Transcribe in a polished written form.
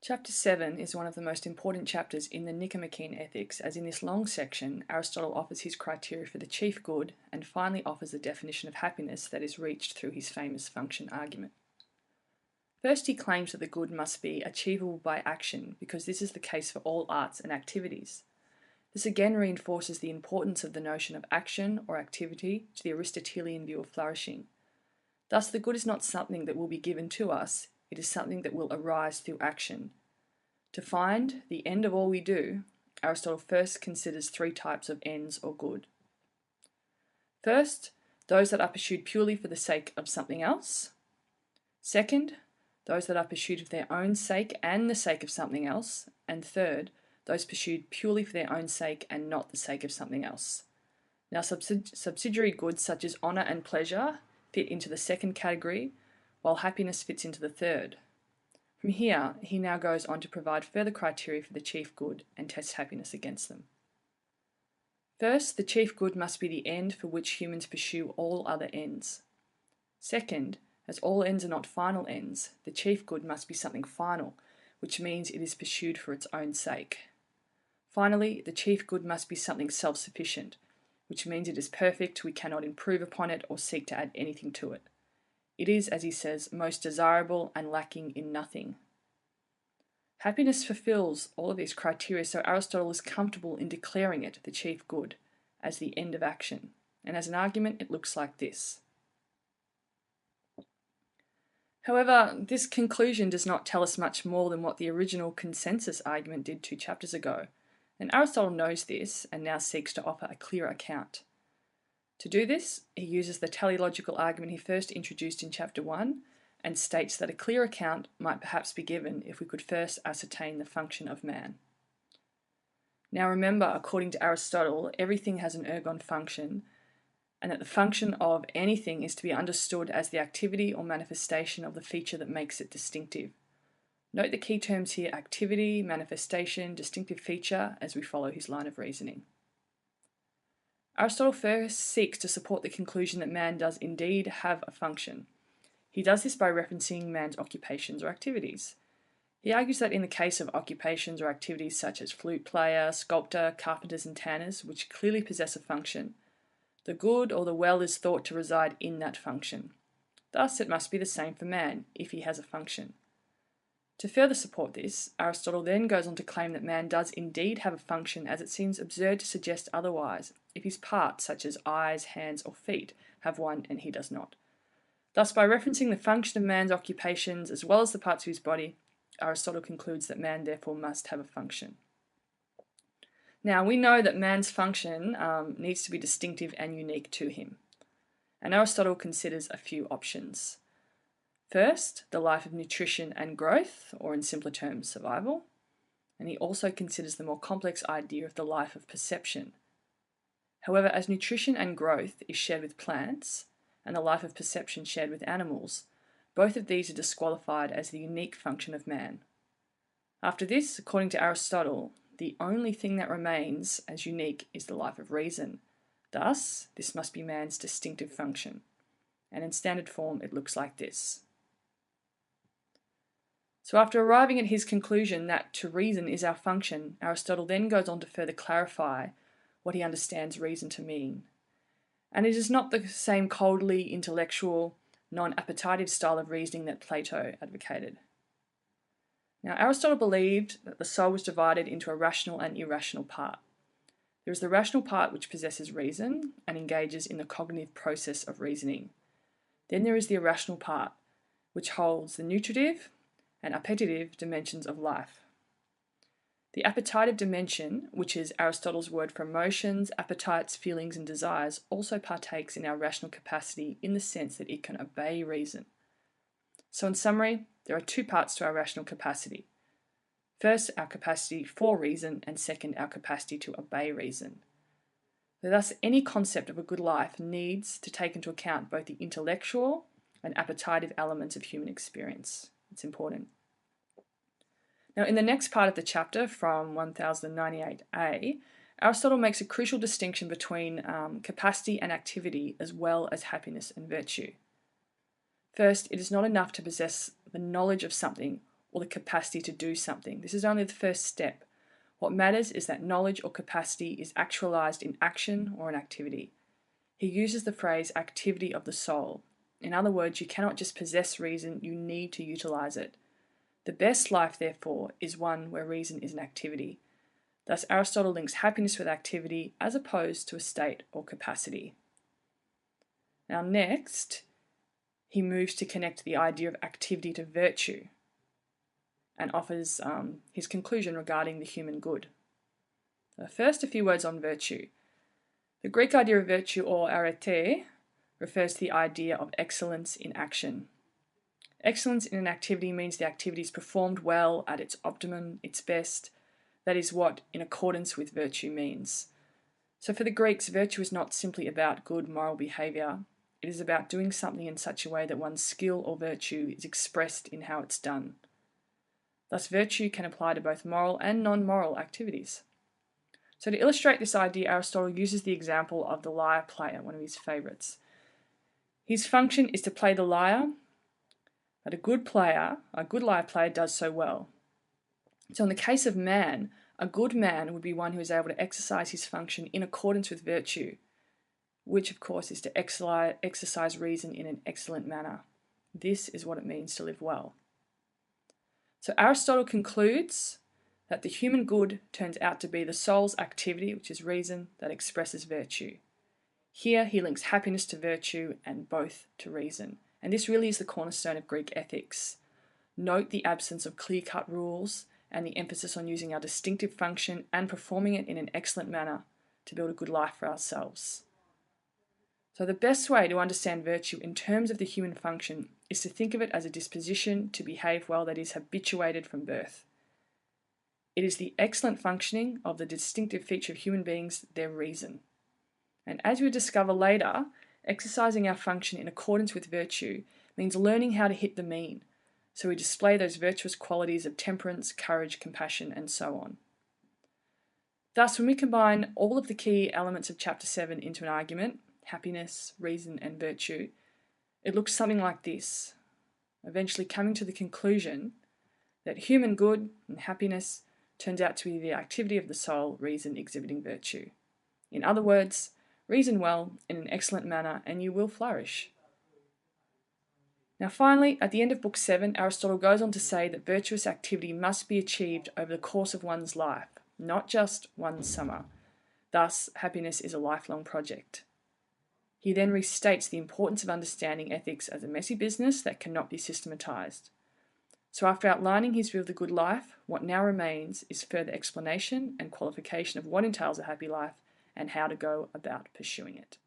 Chapter 7 is one of the most important chapters in the Nichomachean ethics, as in this long section, Aristotle offers his criteria for the chief good and finally offers the definition of happiness that is reached through his famous function argument. First, he claims that the good must be achievable by action, because this is the case for all arts and activities. This again reinforces the importance of the notion of action or activity to the Aristotelian view of flourishing. Thus, the good is not something that will be given to us, it is something that will arise through action. To find the end of all we do, Aristotle first considers three types of ends or good. First, those that are pursued purely for the sake of something else. Second, those that are pursued for their own sake and the sake of something else. And third, those pursued purely for their own sake and not the sake of something else. Now, subsidiary goods such as honour and pleasure fit into the second category, while happiness fits into the third. From here, he now goes on to provide further criteria for the chief good and tests happiness against them. First, the chief good must be the end for which humans pursue all other ends. Second, as all ends are not final ends, the chief good must be something final, which means it is pursued for its own sake. Finally, the chief good must be something self-sufficient, which means it is perfect, we cannot improve upon it or seek to add anything to it. It is, as he says, most desirable and lacking in nothing. Happiness fulfills all of these criteria, so Aristotle is comfortable in declaring it the chief good as the end of action. And as an argument, it looks like this. However, this conclusion does not tell us much more than what the original consensus argument did 2 chapters ago. And Aristotle knows this and now seeks to offer a clear account. To do this, he uses the teleological argument he first introduced in chapter 1 and states that a clear account might perhaps be given if we could first ascertain the function of man. Now remember, according to Aristotle, everything has an ergon function, and that the function of anything is to be understood as the activity or manifestation of the feature that makes it distinctive. Note the key terms here: activity, manifestation, distinctive feature, as we follow his line of reasoning. Aristotle first seeks to support the conclusion that man does indeed have a function. He does this by referencing man's occupations or activities. He argues that in the case of occupations or activities such as flute player, sculptor, carpenters and tanners, which clearly possess a function, the good or the well is thought to reside in that function. Thus it must be the same for man, if he has a function. To further support this, Aristotle then goes on to claim that man does indeed have a function, as it seems absurd to suggest otherwise, if his parts, such as eyes, hands, or feet, have one and he does not. Thus, by referencing the function of man's occupations as well as the parts of his body, Aristotle concludes that man therefore must have a function. Now, we know that man's function needs to be distinctive and unique to him, and Aristotle considers a few options. First, the life of nutrition and growth, or in simpler terms, survival. And he also considers the more complex idea of the life of perception. However, as nutrition and growth is shared with plants, and the life of perception shared with animals, both of these are disqualified as the unique function of man. After this, according to Aristotle, the only thing that remains as unique is the life of reason. Thus, this must be man's distinctive function. And in standard form, it looks like this. So after arriving at his conclusion that to reason is our function, Aristotle then goes on to further clarify what he understands reason to mean. And it is not the same coldly intellectual, non-appetitive style of reasoning that Plato advocated. Now, Aristotle believed that the soul was divided into a rational and irrational part. There is the rational part which possesses reason and engages in the cognitive process of reasoning. Then there is the irrational part, which holds the nutritive and appetitive dimensions of life. The appetitive dimension, which is Aristotle's word for emotions, appetites, feelings, and desires, also partakes in our rational capacity in the sense that it can obey reason. So in summary, there are two parts to our rational capacity. First, our capacity for reason, and second, our capacity to obey reason. Thus, any concept of a good life needs to take into account both the intellectual and appetitive elements of human experience. It's important. Now, in the next part of the chapter, from 1098a, Aristotle makes a crucial distinction between capacity and activity, as well as happiness and virtue. First, it is not enough to possess the knowledge of something or the capacity to do something. This is only the first step. What matters is that knowledge or capacity is actualized in action or an activity. He uses the phrase activity of the soul. In other words, you cannot just possess reason, you need to utilize it. The best life, therefore, is one where reason is an activity. Thus, Aristotle links happiness with activity as opposed to a state or capacity. Now, next, he moves to connect the idea of activity to virtue and offers his conclusion regarding the human good. First, a few words on virtue. The Greek idea of virtue, or arete, refers to the idea of excellence in action. Excellence in an activity means the activity is performed well, at its optimum, its best. That is what in accordance with virtue means. So for the Greeks, virtue is not simply about good moral behaviour. It is about doing something in such a way that one's skill or virtue is expressed in how it's done. Thus, virtue can apply to both moral and non-moral activities. So to illustrate this idea, Aristotle uses the example of the lyre player, one of his favourites. His function is to play the lyre, but a good lyre player does so well. So in the case of man, a good man would be one who is able to exercise his function in accordance with virtue, which of course is to exercise reason in an excellent manner. This is what it means to live well. So Aristotle concludes that the human good turns out to be the soul's activity, which is reason, that expresses virtue. Here he links happiness to virtue and both to reason. And this really is the cornerstone of Greek ethics. Note the absence of clear-cut rules and the emphasis on using our distinctive function and performing it in an excellent manner to build a good life for ourselves. So the best way to understand virtue in terms of the human function is to think of it as a disposition to behave well that is habituated from birth. It is the excellent functioning of the distinctive feature of human beings, their reason. And as we discover later, exercising our function in accordance with virtue means learning how to hit the mean, so we display those virtuous qualities of temperance, courage, compassion, and so on. Thus, when we combine all of the key elements of Chapter 7 into an argument, happiness, reason, and virtue, it looks something like this, eventually coming to the conclusion that human good and happiness turns out to be the activity of the soul, reason exhibiting virtue. In other words, reason well in an excellent manner and you will flourish. Now finally, at the end of Book 7, Aristotle goes on to say that virtuous activity must be achieved over the course of one's life, not just one summer. Thus, happiness is a lifelong project. He then restates the importance of understanding ethics as a messy business that cannot be systematized. So after outlining his view of the good life, what now remains is further explanation and qualification of what entails a happy life and how to go about pursuing it.